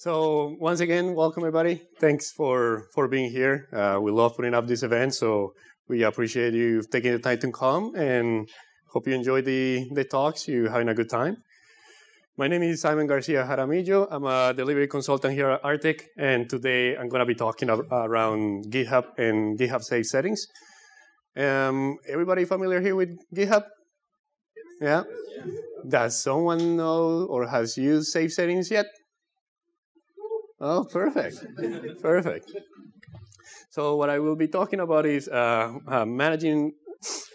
So once again, welcome everybody. Thanks for being here. We love putting up this event, so we appreciate you taking the time to come and hope you enjoy the talks. You're having a good time. My name is Garcia Jaramillo. I'm a delivery consultant here at Arctiq, and today I'm going to be talking around GitHub and GitHub Safe-Settings. Everybody familiar here with GitHub? Yeah? Does someone know or has used Safe-Settings yet? Oh, perfect. Perfect. So what I will be talking about is managing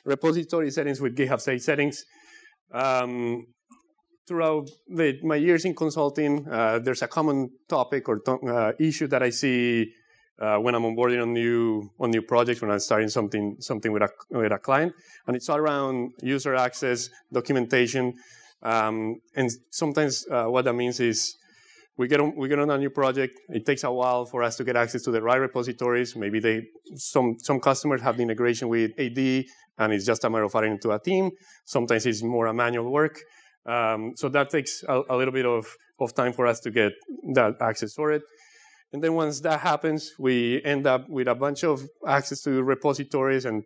repository settings with GitHub Safe-Settings. Throughout my years in consulting, there's a common topic or issue that I see when I'm onboarding on new projects, when I'm starting something with a client, and it's all around user access, documentation, and sometimes what that means is we get on a new project. It takes a while for us to get access to the right repositories. Maybe some customers have the integration with AD, and it's just a matter of adding it to a team. Sometimes it's more a manual work. So that takes a little bit of time for us to get that access for it. And then once that happens, we end up with a bunch of access to repositories and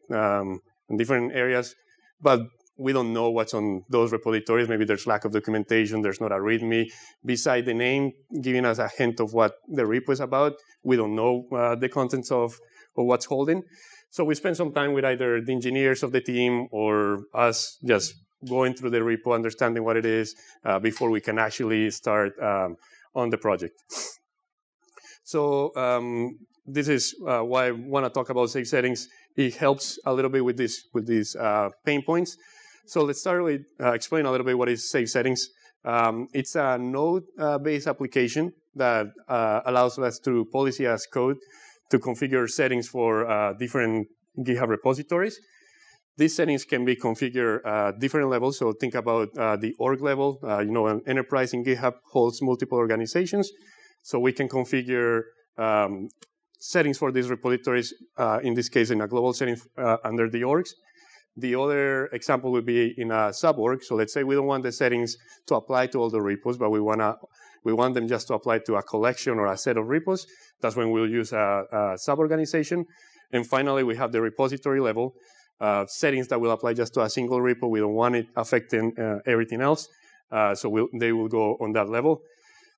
different areas, but we don't know what's on those repositories. Maybe there's lack of documentation. There's not a README. Beside the name, giving us a hint of what the repo is about, we don't know the contents of what's holding. So we spend some time with either the engineers of the team or us just going through the repo, understanding what it is before we can actually start on the project. So this is why I want to talk about safe settings. It helps a little bit with these pain points. So let's start with explain a little bit what is safe settings. It's a node-based application that allows us through policy as code to configure settings for different GitHub repositories. These settings can be configured at different levels. So think about the org level. An enterprise in GitHub holds multiple organizations. So we can configure settings for these repositories, in this case, in a global setting under the orgs. The other example would be in a sub-org. So let's say we don't want the settings to apply to all the repos, but we want them just to apply to a collection or a set of repos. That's when we'll use a sub-organization. And finally, we have the repository level. Settings that will apply just to a single repo. We don't want it affecting everything else. So they will go on that level.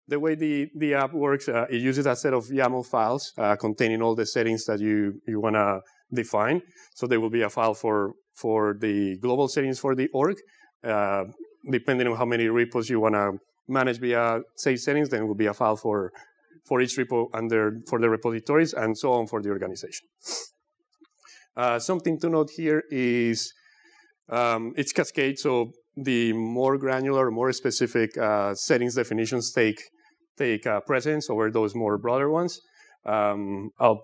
The way the app works, it uses a set of YAML files containing all the settings that you want to define. So there will be a file for the global settings for the org. Depending on how many repos you want to manage via safe settings, then it will be a file for each repo for the repositories and so on for the organization. Something to note here is it's cascade, so the more granular, more specific settings definitions take precedence over those more broader ones. I'll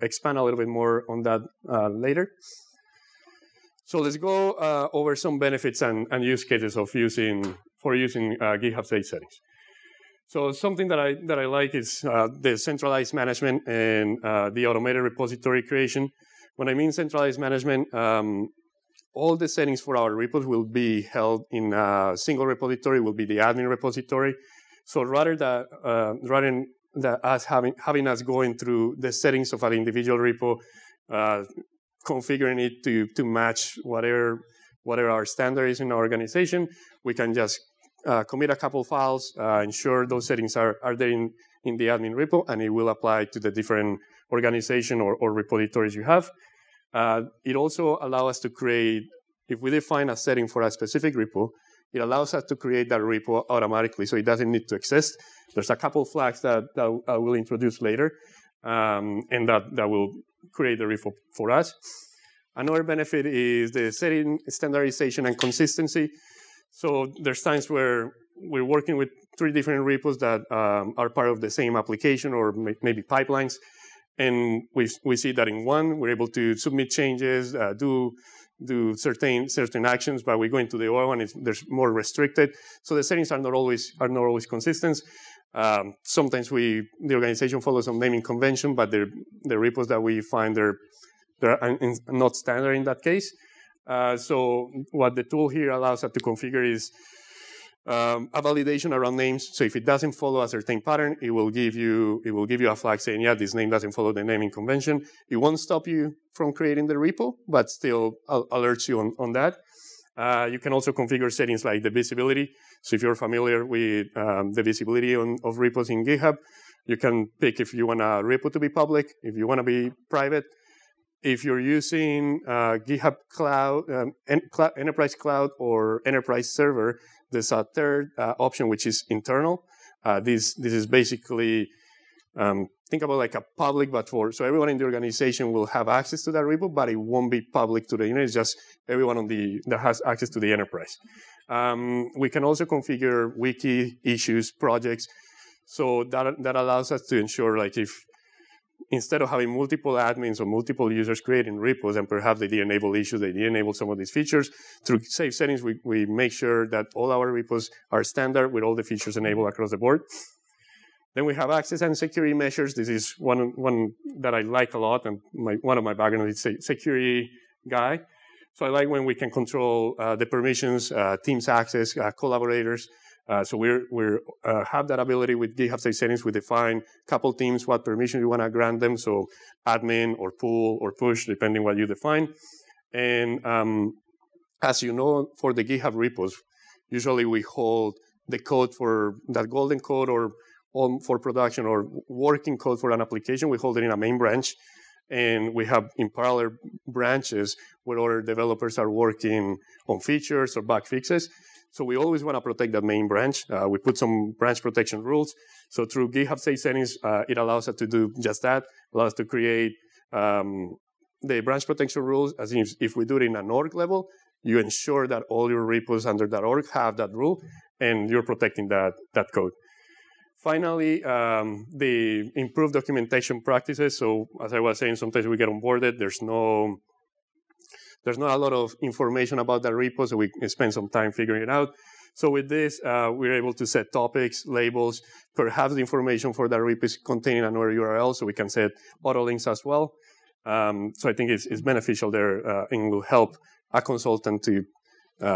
expand a little bit more on that later. So let's go over some benefits and use cases of using GitHub Safe-Settings. So something that I like is the centralized management and the automated repository creation. When I mean centralized management, all the settings for our repos will be held in a single repository, will be the admin repository. So rather than us having us going through the settings of an individual repo, configuring it to match whatever our standard is in our organization, we can just commit a couple files, ensure those settings are there in the admin repo, and it will apply to the different organization or repositories you have. It also allows us to create, if we define a setting for a specific repo, it allows us to create that repo automatically, so it doesn't need to exist. There's a couple flags that I will introduce later, and that will create the repo for us. Another benefit is the setting standardization and consistency. So there's times where we're working with 3 different repos that are part of the same application or maybe pipelines. And we see that in one, we're able to submit changes, do certain actions, but we go into the other one, there's more restricted. So the settings are not always consistent. Sometimes the organization follows some naming convention, but the repos that we find they're not standard in that case. So what the tool here allows us to configure is A validation around names. So if it doesn't follow a certain pattern, it will give you a flag saying, yeah, this name doesn't follow the naming convention. It won't stop you from creating the repo, but still alerts you on that. You can also configure settings like the visibility. So if you're familiar with the visibility of repos in GitHub, you can pick if you want a repo to be public, if you want to be private. If you're using GitHub Cloud, Enterprise Cloud or Enterprise Server, there's a third option, which is internal. This is basically, think about like a public, but so everyone in the organization will have access to that repo, but it won't be public to the internet. It's just everyone that has access to the enterprise. We can also configure wiki, issues, projects. So that allows us to ensure, like, if instead of having multiple admins or multiple users creating repos, and perhaps they didn't enable issues, they didn't enable some of these features, through safe settings, we make sure that all our repos are standard with all the features enabled across the board. Then we have access and security measures. This is one that I like a lot, and one of my backgrounds is a security guy. So I like when we can control the permissions, teams access, collaborators. So we have that ability with GitHub Safe-Settings. We define a couple teams, what permission we want to grant them. So admin or pool or push, depending what you define. And as you know, for the GitHub repos, usually we hold the code for that golden code or for production or working code for an application. We hold it in a main branch. And we have in parallel branches where other developers are working on features or bug fixes. So we always want to protect that main branch. We put some branch protection rules. So through GitHub Safe-Settings, it allows us to do just that. Allows us to create the branch protection rules as if we do it in an org level, you ensure that all your repos under that org have that rule, and you're protecting that code. Finally, the improved documentation practices. So as I was saying, sometimes we get onboarded. There's not a lot of information about that repo, so we spend some time figuring it out. So with this, we're able to set topics, labels, perhaps the information for that repo is contained in another URL, so we can set auto links as well. So I think it's beneficial there and will help a consultant to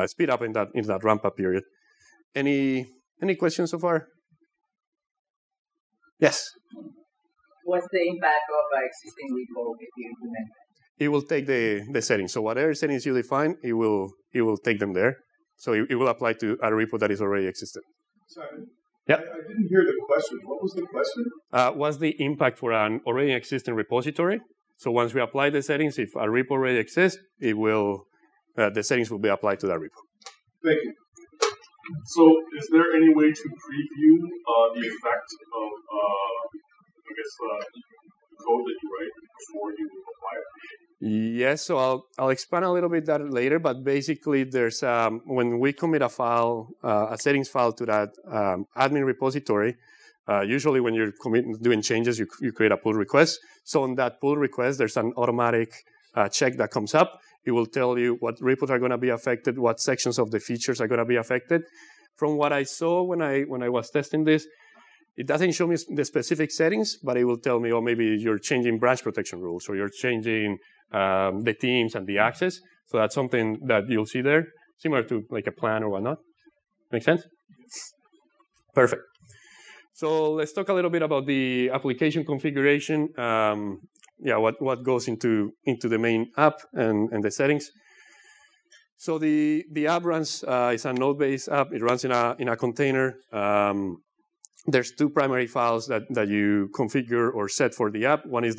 speed up in that ramp-up period. Any questions so far? Yes? What's the impact of existing repo if you implement that? It will take the settings. So whatever settings you define, it will take them there. So it will apply to a repo that is already existent. Sorry. Yeah. I didn't hear the question. What was the question? What's the impact for an already existing repository? So once we apply the settings, if a repo already exists, it will the settings will be applied to that repo. Thank you. So is there any way to preview the effect of, code that you write before you apply it? Yes, so I'll expand a little bit that later, but basically there's when we commit a file, a settings file to that admin repository, usually when you're doing changes, you create a pull request. So on that pull request, there's an automatic check that comes up. It will tell you what repos are going to be affected, what sections of the features are going to be affected. From what I saw when I was testing this, it doesn't show me the specific settings, but it will tell me, oh, maybe you're changing branch protection rules, or you're changing the teams and the access. So that's something that you'll see there, similar to like a plan or whatnot. Make sense? Perfect. So let's talk a little bit about the application configuration. What goes into the main app and the settings. So the app runs is a node-based app. It runs in a container. There's two primary files that you configure or set for the app. One is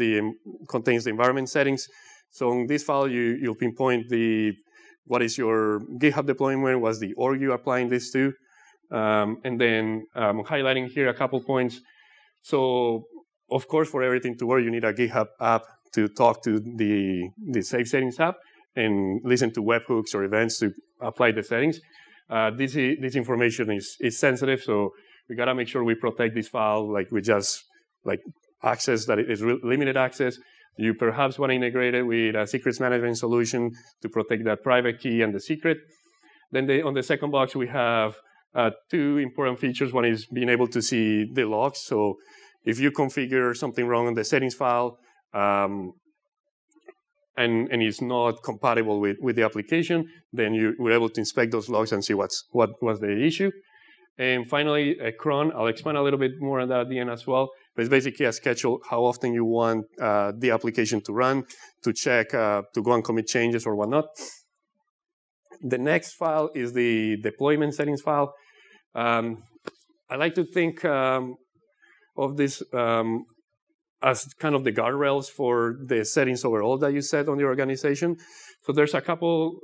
contains the environment settings. So in this file, you'll pinpoint what is your GitHub deployment, what's the org you're applying this to, and then I'm highlighting here a couple points. So of course, for everything to work, you need a GitHub app to talk to the Safe Settings app and listen to webhooks or events to apply the settings. This information is sensitive, so we gotta make sure we protect this file, like we just access that is limited access. You perhaps want to integrate it with a secrets management solution to protect that private key and the secret. Then on the second box, we have two important features. One is being able to see the logs. So if you configure something wrong in the settings file and it's not compatible with the application, then we're able to inspect those logs and see what was the issue. And finally, a cron. I'll expand a little bit more on that at the end as well. But it's basically a schedule how often you want the application to run, to check, to go and commit changes or whatnot. The next file is the deployment settings file. I like to think of this as kind of the guardrails for the settings overall that you set on the organization. So there's a couple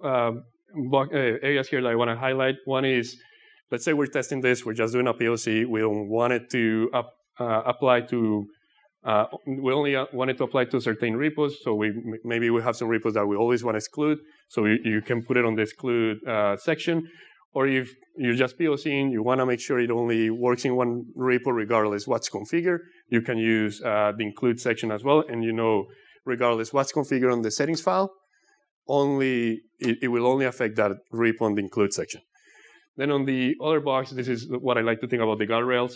areas here that I want to highlight. One is, let's say we're testing this, we're just doing a POC, we don't want it to apply to, we only want it to apply to certain repos, so maybe we have some repos that we always want to exclude, so you can put it on the exclude section. Or if you're just POCing, you want to make sure it only works in one repo regardless what's configured, you can use the include section as well, and regardless what's configured on the settings file, it will only affect that repo on the include section. Then on the other box, this is what I like to think about the guardrails.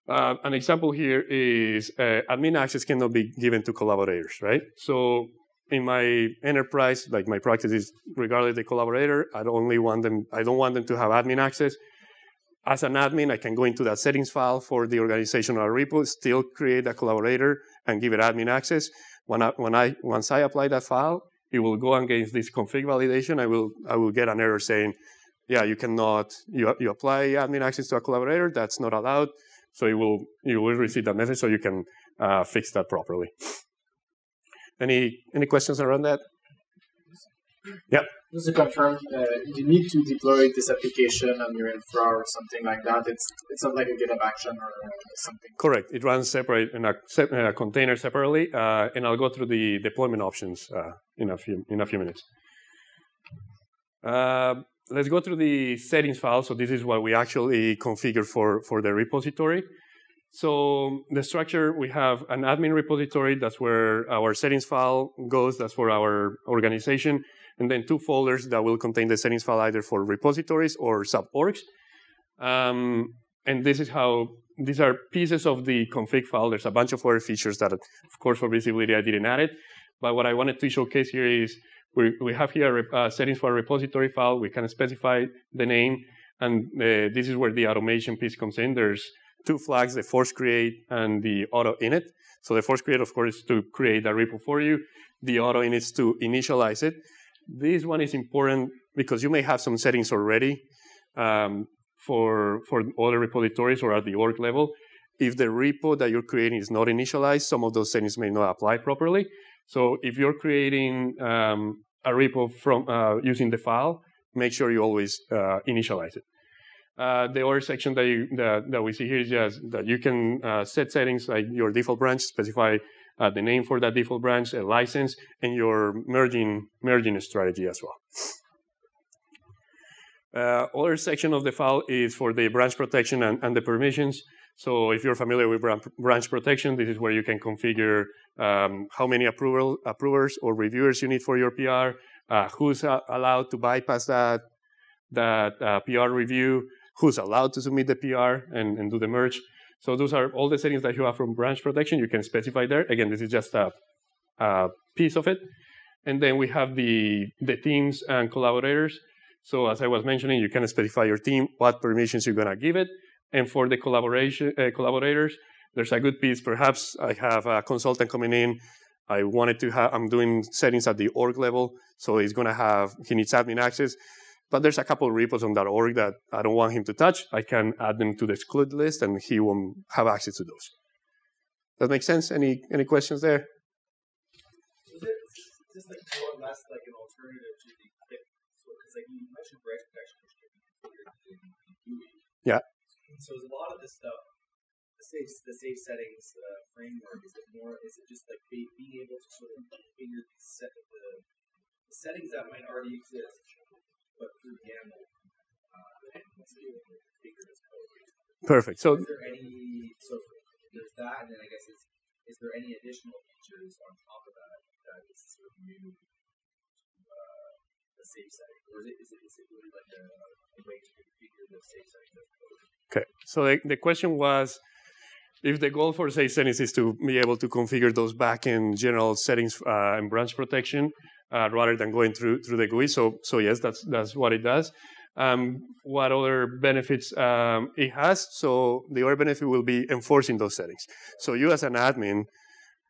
An example here is admin access cannot be given to collaborators, right? So in my enterprise, like my practice is, regardless of the collaborator, I don't want them to have admin access. As an admin, I can go into that settings file for the organizational repo, still create a collaborator and give it admin access. Once I apply that file, it will go against this config validation. I will get an error saying, yeah, you cannot, you apply admin access to a collaborator, that's not allowed. So you will receive that message so you can fix that properly. Any questions around that? Yeah. Just to confirm, you need to deploy this application on your infra or something like that. It's not like a GitHub action or something. Correct. It runs separate in a container separately, and I'll go through the deployment options in a few minutes. Let's go through the settings file. So this is what we actually configure for the repository. So the structure, we have an admin repository. That's where our settings file goes. That's for our organization. And then 2 folders that will contain the settings file either for repositories or sub-orgs. And this is how, these are pieces of the config file. There's a bunch of other features that, of course, for visibility, I didn't add it. But what I wanted to showcase here is we have here a settings for a repository file. We can specify the name. And this is where the automation piece comes in. There's 2 flags, the force create and the auto init. So the force create, of course, is to create a repo for you. The auto init is to initialize it. This one is important because you may have some settings already for other repositories or at the org level. If the repo that you're creating is not initialized, some of those settings may not apply properly. So if you're creating a repo from using the file, make sure you always initialize it. The other section that we see here is just that you can set settings like your default branch, specify the name for that default branch, a license, and your merging strategy as well. Other section of the file is for the branch protection and the permissions. So if you're familiar with branch protection, this is where you can configure how many approvers or reviewers you need for your PR, who's allowed to bypass that PR review, who's allowed to submit the PR and do the merge. So those are all the settings that you have from branch protection. You can specify there. Again, this is just a piece of it. And then we have the teams and collaborators. So as I was mentioning, you can specify your team, what permissions you're going to give it. And for the collaborators, there's a good piece. Perhaps I have a consultant coming in. I'm doing settings at the org level. So he needs admin access. But there's a couple of repos on that org that I don't want him to touch. I can add them to the exclude list, and he won't have access to those. Does that make sense? Any questions there? Is this like more or less like an alternative to the click? Because like you mentioned branch protection, which can be configured in GUI. Yeah. So is a lot of this stuff, the safe settings framework, is it just like being able to sort of configure the settings that might already exist, but through YAML, once you configure this code? Perfect. So there's that, and then I guess is there any additional features on top of that is sort of new to the safe setting, or is it really like a way to configure the safe setting of code? Okay. So the question was, if the goal for safe settings is to be able to configure those back-end general settings and branch protection rather than going through the GUI. So yes, that's what it does. What other benefits it has? So the other benefit will be enforcing those settings. So you as an admin,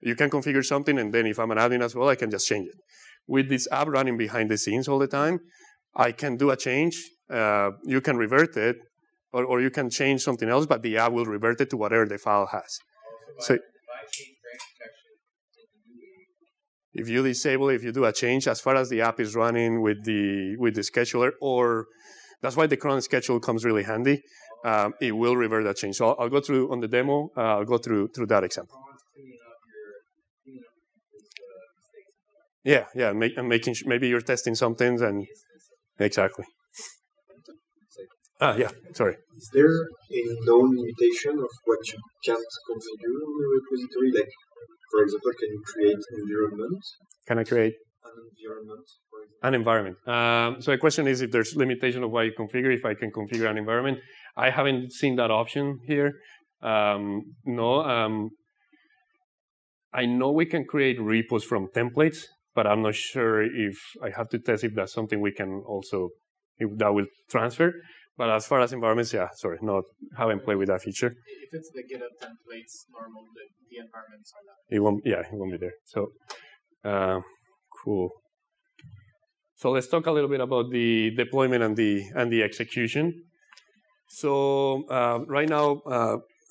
you can configure something, and then if I'm an admin as well, I can just change it. With this app running behind the scenes all the time, I can do a change. You can revert it, or you can change something else, but the app will revert it to whatever the file has. So if you disable, if you do a change, as far as the app is running with the scheduler, or that's why the cron schedule comes really handy. It will revert that change. So I'll go through on the demo. I'll go through that example. Yeah, making maybe you're testing something and exactly. Yeah, sorry. Is there a known limitation of what you can't configure on the repository? Like, for example, can you create an environment? Can I create an environment? So the question is if there's limitation of what you configure, if I can configure an environment. I haven't seen that option here. No. I know we can create repos from templates, but I'm not sure if I have to test if that's something we can also, if that will transfer. But as far as environments, haven't played with that feature. If it's the GitHub templates, normal, the environments are not. It won't be there. So, cool. So let's talk a little bit about the deployment and the execution. So right now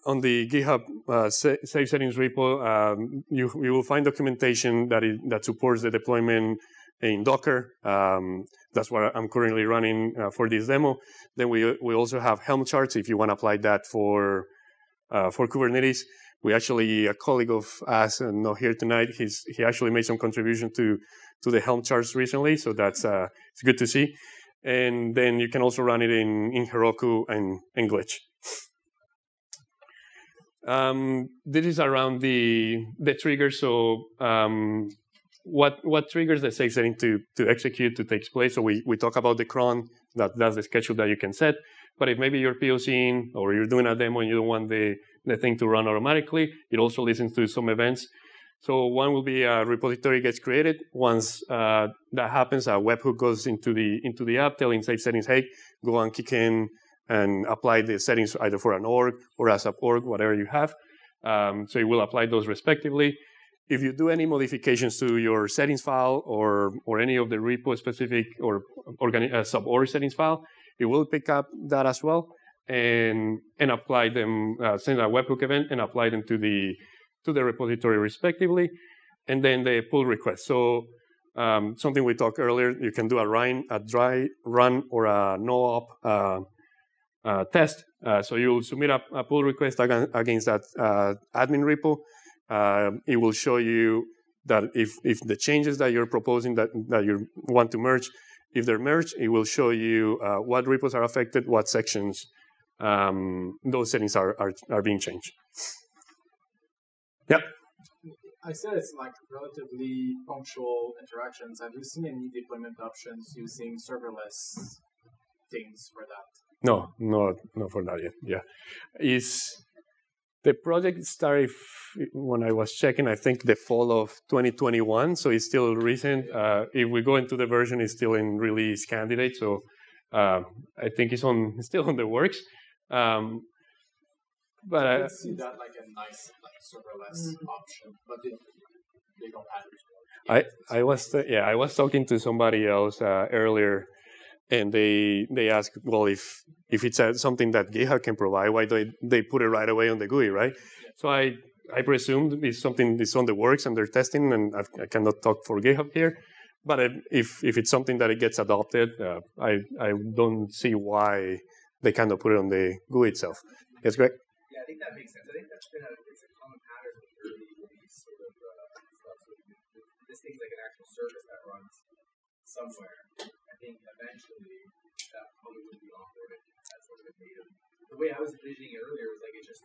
on the GitHub Safe-Settings repo, you will find documentation that supports the deployment in Docker. That's what I'm currently running for this demo. Then we also have Helm charts if you want to apply that for Kubernetes. We actually, a colleague of us, not here tonight, he actually made some contribution to the Helm charts recently, so that's it's good to see. And then you can also run it in Heroku and Glitch. This is around the triggers. So what triggers the safe setting to execute, to take place? So we talk about the cron, that's the schedule that you can set. But if maybe you're POCing or you're doing a demo and you don't want the thing to run automatically, it also listens to some events. So one will be a repository gets created. Once that happens, a webhook goes into the app telling safe settings, hey, go and kick in and apply the settings either for an org or as a org, whatever you have. So it will apply those respectively. If you do any modifications to your settings file or any of the repo specific or sub-org settings file, it will pick up that as well and apply them, send a webhook event and apply them to the repository respectively, and then the pull request. So something we talked earlier, you can do a dry run or a no-op test. So you'll submit a pull request against that admin repo. It will show you that if the changes that you're proposing that you want to merge, if they're merged, it will show you what repos are affected, what sections those settings are being changed. Yep. I said it's like relatively punctual interactions. Have you seen any deployment options using serverless things for that? No, not for that yet. Yeah, the project started when I was checking. I think the fall of 2021, so it's still recent. If we go into the version, it's still in release candidate. So I think it's still on the works. But I can see that like a nice serverless option, but they don't have it. I was talking to somebody else earlier, and they asked, well, if it's something that GitHub can provide, why do they put it right away on the GUI, right? Yeah. So I presume it's something that's on the works and they're testing, and I cannot talk for GitHub here. But if it's something that it gets adopted, I don't see why they cannot put it on the GUI itself. Yes, Greg? Yeah, I think that makes sense. I think that's been it's a common pattern with early release sort of stuff. So this thing's like an actual service that runs somewhere. I think eventually that probably would be onboarded as sort of a native. The way I was envisioning it earlier was like it's just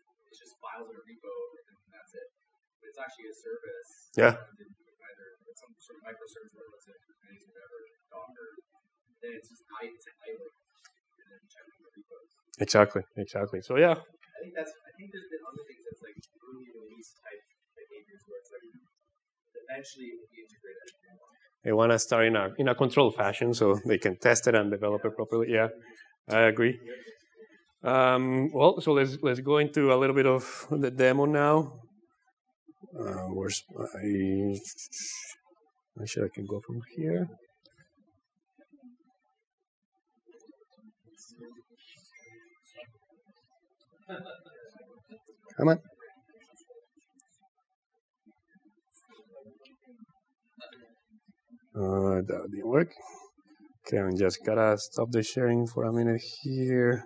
files in a repo and that's it. But it's actually a service. Yeah. Either it's some sort of microservice or Kubernetes, whatever, Docker. Then it's just idling and then checking the repos. Exactly. So yeah. I think there's been other things that's like early release type behaviors where it's like eventually it will be integrated. They want to start in a controlled fashion so they can test it and develop it properly. Yeah, I agree. Well, so let's go into a little bit of the demo now. Where's my? I'm sure I can go from here. Come on. That didn't work. Okay, I'm just gotta stop the sharing for a minute here.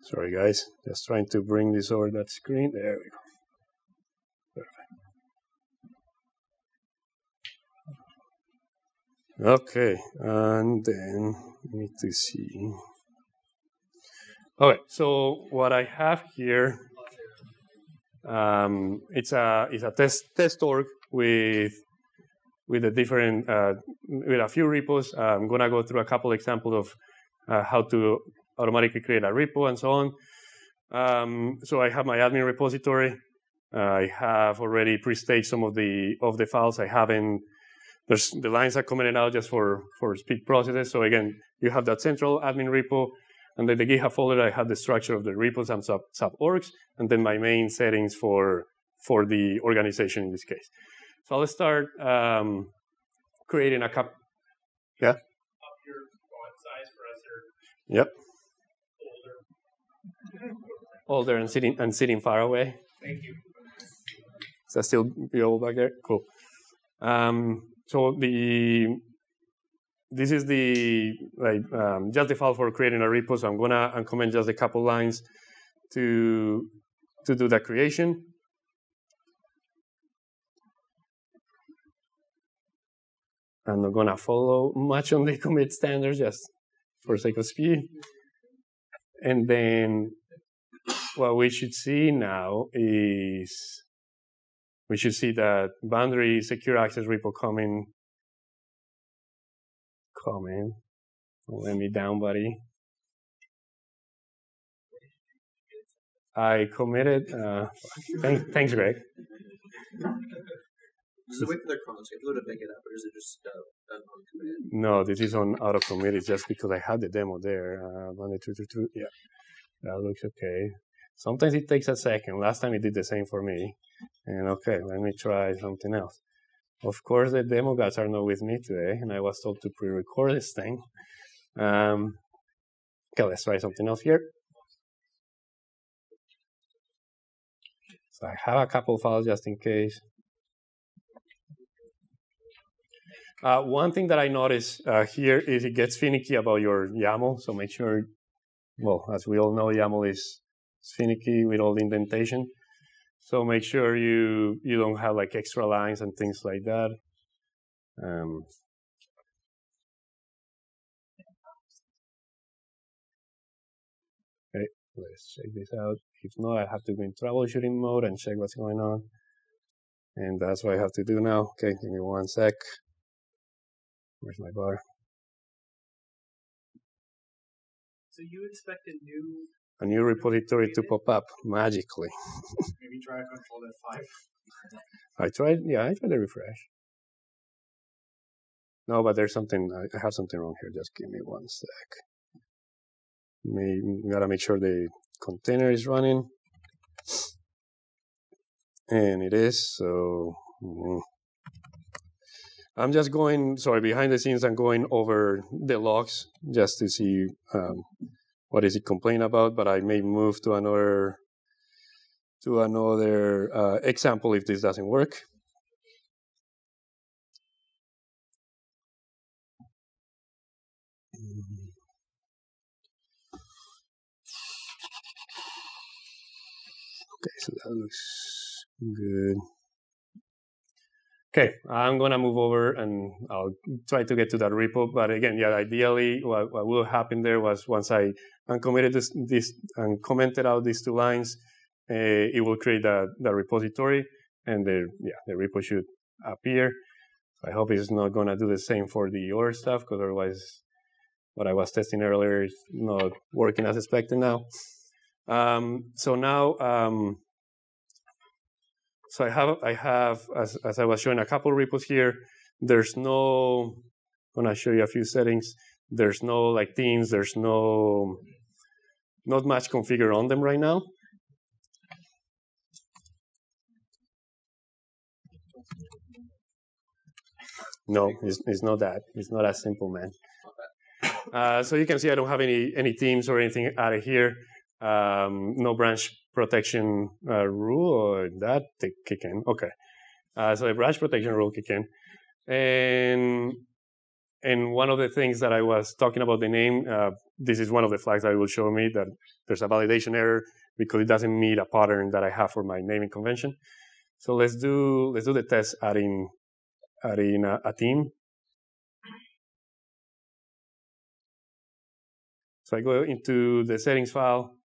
Sorry guys, just trying to bring this over that screen. There we go. Perfect. Okay, and then we need to see. Okay, so what I have here, it's a test org with a different with a few repos. I'm gonna go through a couple examples of how to automatically create a repo and so on. So I have my admin repository. I have already pre-staged some of the files. I haven't. There's the lines are commented out just for speed processes. So again, you have that central admin repo, and then the GitHub folder. I have the structure of the repos and sub orgs, and then my main settings for the organization in this case. So let's start creating a cup. Yeah. Up your font size browser. Yep. Older and sitting far away. Thank you. Is that still viewable back there? Cool. So this is the just the file for creating a repo. So I'm gonna uncomment just a couple lines to do that creation. I'm not gonna follow much on the commit standards just for sake of speed. And then what we should see now is we should see that boundary secure access repo coming. Don't let me down, buddy. I committed. Thanks, Greg. Does it wait for their comments? You have to pick it up, or is it just uncommitted? No, this is on auto commit. It's just because I had the demo there. Yeah, that looks okay. Sometimes it takes a second. Last time it did the same for me. And okay, let me try something else. Of course, the demo guys are not with me today, and I was told to pre-record this thing. Okay, let's try something else here. So I have a couple files just in case. One thing that I noticed here is it gets finicky about your YAML. So make sure, well, as we all know, YAML is finicky with all the indentation. So make sure you don't have like extra lines and things like that. Okay, let's check this out. If not, I have to go in troubleshooting mode and check what's going on. And that's what I have to do now. Okay, give me 1 sec. Where's my bar? So you expect a new repository to pop up magically. Maybe try Control F5. I tried the refresh. No, but there's something, I have something wrong here. Just give me 1 sec. Gotta make sure the container is running. And it is, so. I'm just going, behind the scenes, I'm going over the logs just to see what is it complaining about, but I may move to another example if this doesn't work. Okay, so that looks good. Okay, I'm gonna move over and I'll try to get to that repo. But again, yeah, ideally, what will happen there was once I uncommitted this and commented out these 2 lines, it will create the repository, and the repo should appear. So I hope it's not gonna do the same for the other stuff, because otherwise, what I was testing earlier is not working as expected now. So now. So I have, as I was showing, a couple repos here. There's no, I'm gonna show you a few settings. There's no like themes. There's not much configured on them right now. No, it's not that. It's not as simple, man. So you can see I don't have any themes or anything out of here. No branch protection rule, or that they kick in. Okay, so the branch protection rule kick in, and one of the things that I was talking about the name, this is one of the flags that it will show me that there's a validation error because it doesn't meet a pattern that I have for my naming convention. So let's do the test adding a theme. So I go into the settings file.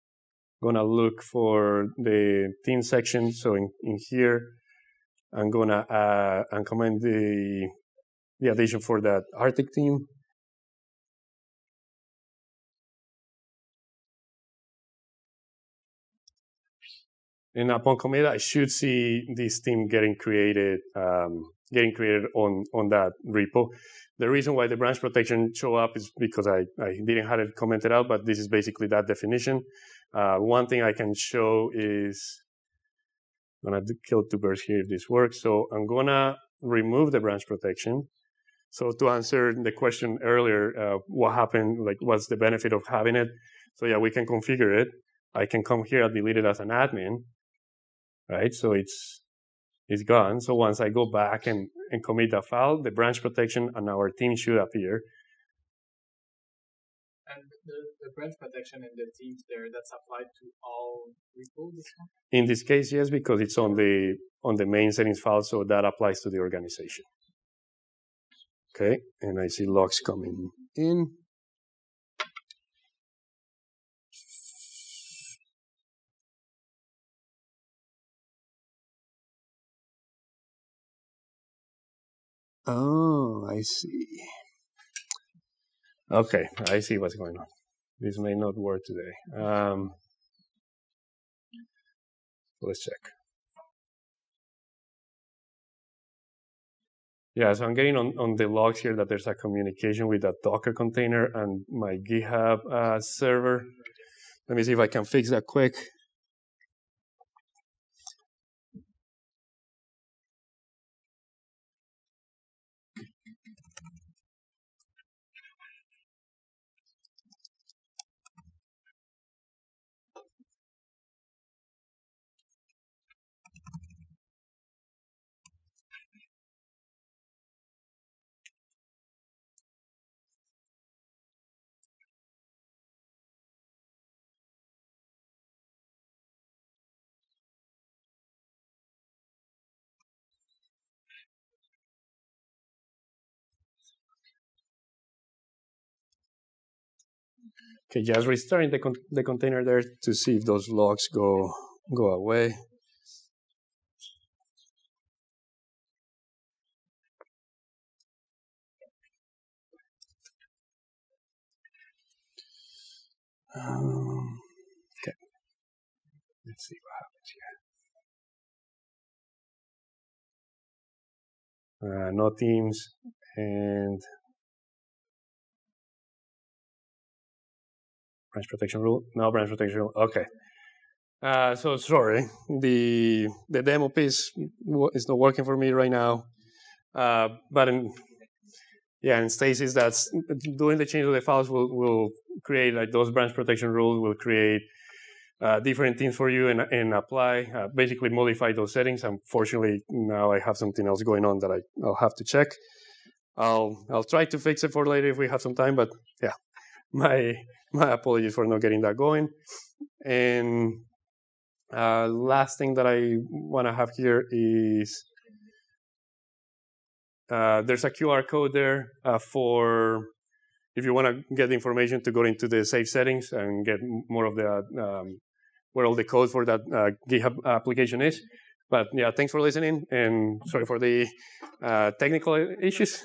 Gonna look for the theme section. So in here, I'm gonna uncomment the addition for that Arctiq theme. And upon commit, I should see this theme getting created on that repo. The reason why the branch protection show up is because I didn't have it commented out, but this is basically that definition. One thing I can show is, I'm gonna kill 2 birds here if this works. So I'm gonna remove the branch protection. So to answer the question earlier, what happened, like what's the benefit of having it? So yeah, we can configure it. I can come here and delete it as an admin, right? So it's gone. So once I go back and commit the file, the branch protection and our theme should appear. And the branch protection and the themes there, that's applied to all repos? In this case, yes, because it's on the main settings file, so that applies to the organization. Okay, and I see logs coming in. Oh, I see. Okay, I see what's going on. This may not work today. Let's check. Yeah, so I'm getting on the logs here that there's a communication with a Docker container and my GitHub server. Let me see if I can fix that quick. Okay, just restarting the container there to see if those logs go away. Okay, let's see what happens here. No themes and branch protection rule. No branch protection rule. Okay. So sorry, the demo piece is not working for me right now. But in Stasis, that's doing the change of the files will create like those branch protection rules will create different things for you and apply, basically modify those settings. Unfortunately, now I have something else going on that I'll have to check. I'll try to fix it for later if we have some time, but yeah, my apologies for not getting that going. And last thing that I want to have here is there's a QR code there for if you want to get the information to go into the safe settings and get more of the where all the code for that GitHub application is. But yeah, thanks for listening, and sorry for the technical issues.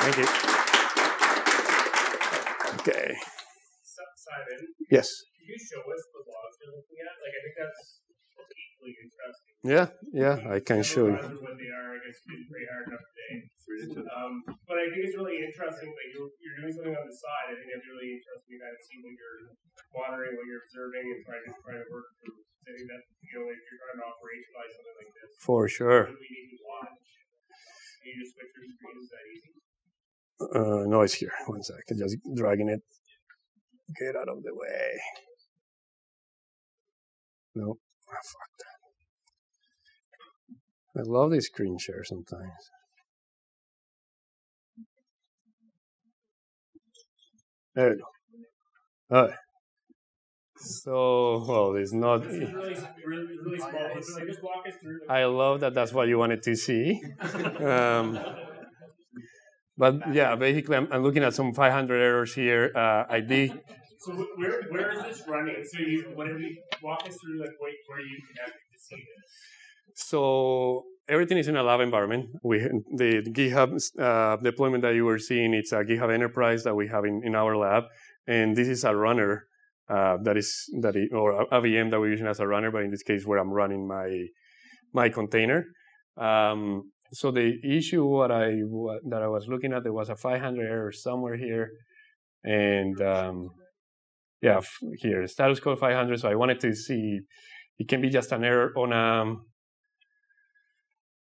Thank you. Okay. Simon, Yes. can you show us the logs you're looking at? Like, I think that's equally interesting. Yeah, I can show you. What they are, I guess it's pretty hard enough today. But I think it's really interesting that you're doing something on the side. I think it's really interesting to kind of see what you're monitoring, what you're observing, and trying to work through. I think that, if you're trying to operationalize something like this, For sure. what do we need to watch? Can you just switch your screen? Is that easy? No, it's here. One second, just dragging it. Get out of the way. No, fuck that. I love this screen share sometimes. There we go. All right. So, well, it's not. This is really small. So just walk us through. I love that that's what you wanted to see. But yeah, basically, I'm looking at some 500 errors here. I did. So where is this running? So walk us through where you connected to see this? So everything is in a lab environment. The GitHub deployment that you were seeing, it's a GitHub Enterprise that we have in our lab, and this is a runner or a VM that we're using as a runner. But in this case, where I'm running my container. So the issue that I was looking at, there was a 500 error somewhere here, and here status code 500. So I wanted to see it can be just an error on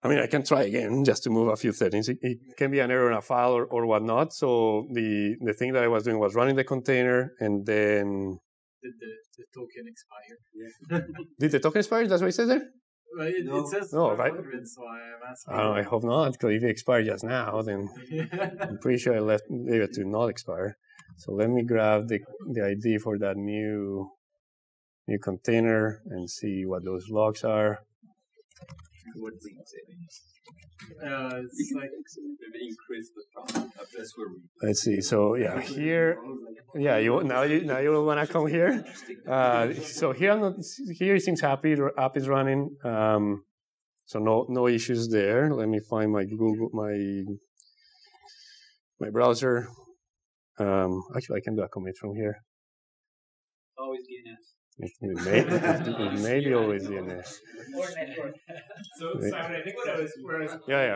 I can try again just to move a few settings. It can be an error in a file or whatnot. So the thing that I was doing was running the container, and then Did the token expire? Did the token expire? That's what it says there. Well, it says no, right? 500, so I'm asking. I hope not, because if it expired just now, then I'm pretty sure I leave it to not expire. So let me grab the ID for that new container and see what those logs are. What the settings? It's like maybe increase the time. That's where we. Let's see. So yeah, here, yeah. Now you want to come here. So here it seems happy. The app is running. So no issues there. Let me find my Google my browser. Actually, I can do a commit from here. Always DNS. It may be always DNS. Or network. So Simon, I think where I was I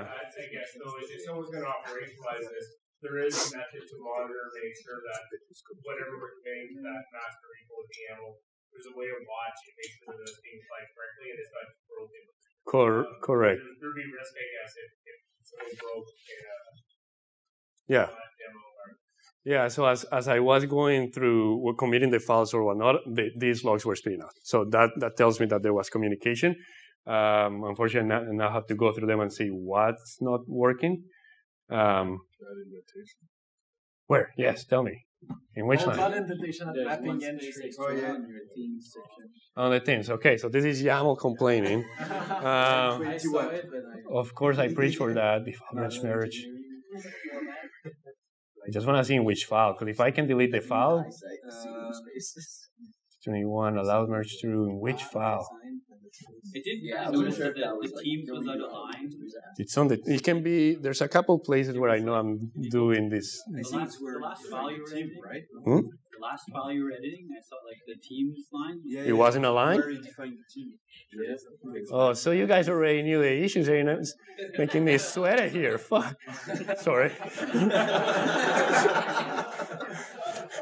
guess though is if someone's going to operationalize this, there is a method to monitor, make sure that whatever we're committing to that master repo with the YAML, there's a way of watching, make sure that it's being applied correctly and it's not broken. Correct. There'd be risk, I guess, if something broke in a demo. Yeah, so as I was going through, committing the files or whatnot, these logs were spinning out. So that tells me that there was communication. Unfortunately, I now have to go through them and see what's not working. Where? Yes, tell me. In which line? indentation and mapping entry. Oh, yeah, in your teams section. On the teams. Okay, so this is YAML complaining. I saw it, but Of course, I preach for that. Default marriage. I just want to see in which file, because if I can delete the file, 21 allowed merge through in which file? I did notice that the teams was out of line. It's on it can be, there's a couple places where I know I'm doing this. The last file you were editing, right? Hmm? The last file you were editing, I saw like the teams line. It wasn't a line? Yes. Oh, so you guys already knew the issues here, and it's making me sweat it here. Fuck. Sorry.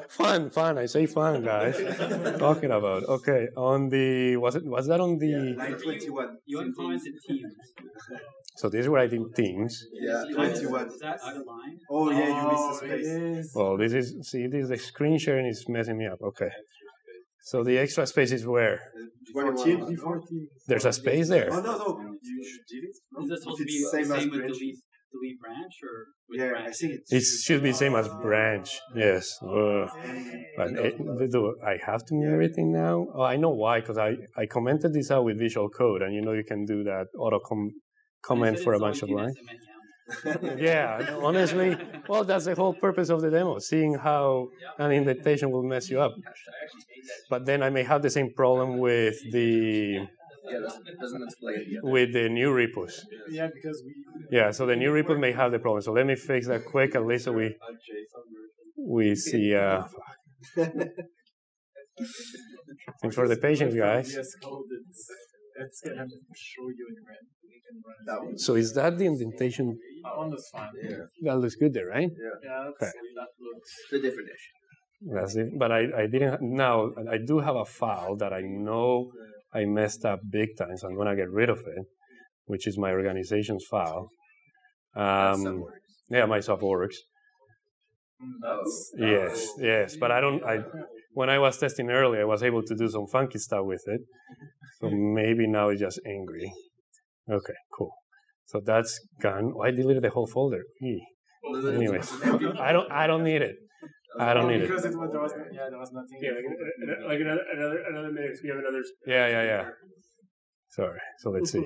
Fun. I say fun, guys. Talking about. Okay, on the was that on the 921. You uncommented teams. So this is where I did teams. Yeah, 21. Is that out of line? Oh yeah, you missed the space. Well, the screen sharing is messing me up. Okay. So the extra space is where? Before teams. There's a space there. Oh no, you should delete. Is that supposed to be the same with delete? delete branch or with Yeah, branch? I think It should be same as branch. Yes. But do I have to move everything now? Oh, I know why, because I commented this out with Visual Code, and you can do that comment for a bunch of lines. Yeah, honestly, well, that's the whole purpose of the demo, seeing how an indentation will mess you up. But then I may have the same problem with the new repos. Yeah, because so the new repos may have the problem. So let me fix that quick, at least so we see. Thanks for the patience, guys. It's gonna show you in red. So is that the indentation? One looks fine. Yeah. That looks good there, right? Yeah, Okay. that looks The definition. That's it. But I didn't. Now I do have a file that I know I messed up big time, so I'm gonna get rid of it, which is my organizations file. Yeah, my subworks. Yes. But when I was testing earlier, I was able to do some funky stuff with it. So maybe now it's just angry. Okay, cool. So that's gone. Oh, I deleted the whole folder. Anyways, I don't need it. I don't need it. Because there was nothing. Yeah, like another minute. We have another. Yeah. Sorry. So let's see.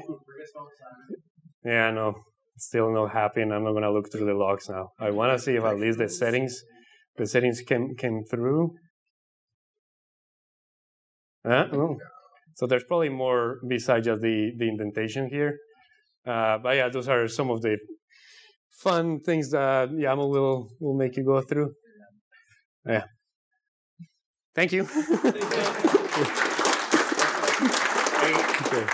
Yeah, no, still not happy, and I'm not gonna look through the logs now. I want to see if at least the settings came through. Oh. So there's probably more besides just the indentation here. But yeah, those are some of the fun things that YAML will make you go through. Yeah. Thank you. Okay.